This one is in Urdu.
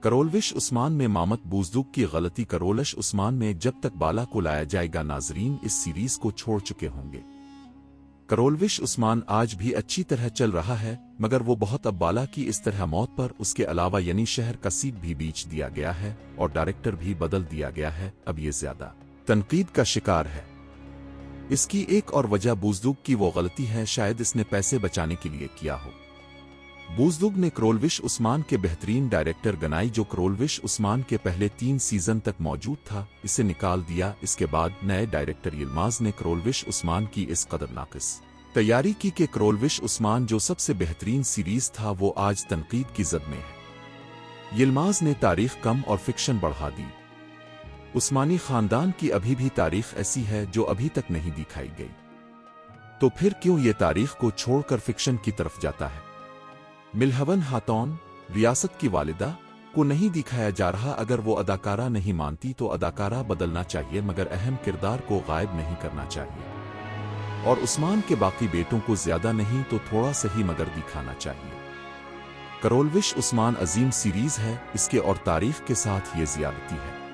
کرولوش عثمان میں مامت بوزدوگ کی غلطی کرولش عثمان میں جب تک بالا کو لایا جائے گا ناظرین اس سیریز کو چھوڑ چکے ہوں گے۔ کرولوش عثمان آج بھی اچھی طرح چل رہا ہے مگر وہ بہت اب بالا کی اس طرح موت پر اس کے علاوہ یعنی شہر کا سیٹ بھی بیچ دیا گیا ہے اور ڈائریکٹر بھی بدل دیا گیا ہے، اب یہ زیادہ تنقید کا شکار ہے۔ اس کی ایک اور وجہ بوزدوگ کی وہ غلطی ہے، شاید اس نے پیسے بچانے کے لیے کیا ہو۔ بوزدوگ نے کرولوش عثمان کے بہترین ڈائریکٹر گنائی جو کرولوش عثمان کے پہلے 3 سیزن تک موجود تھا، اسے نکال دیا۔ اس کے بعد نئے ڈائریکٹر یلماز نے کرولوش عثمان کی اس قدر ناقص تیاری کی کہ کرولوش عثمان جو سب سے بہترین سیریز تھا وہ آج تنقید کی زد میں ہے۔ یلماز نے تاریخ کم اور فکشن بڑھا دی۔ عثمانی خاندان کی ابھی بھی تاریخ ایسی ہے جو ابھی تک نہیں دکھائی گئی، تو پھر کیوں یہ تاریخ کو چھوڑ کر فکشن کی طرف جاتا ہے؟ ملہون خاتون ریاست کی والدہ کو نہیں دکھایا جا رہا، اگر وہ اداکارہ نہیں مانتی تو اداکارہ بدلنا چاہیے مگر اہم کردار کو غائب نہیں کرنا چاہیے، اور عثمان کے باقی بیٹوں کو زیادہ نہیں تو تھوڑا صحیح مگر دکھانا چاہیے۔ کرولوش عثمان عظیم سیریز ہے، اس کے اور تاریخ کے ساتھ یہ زیادتی ہے۔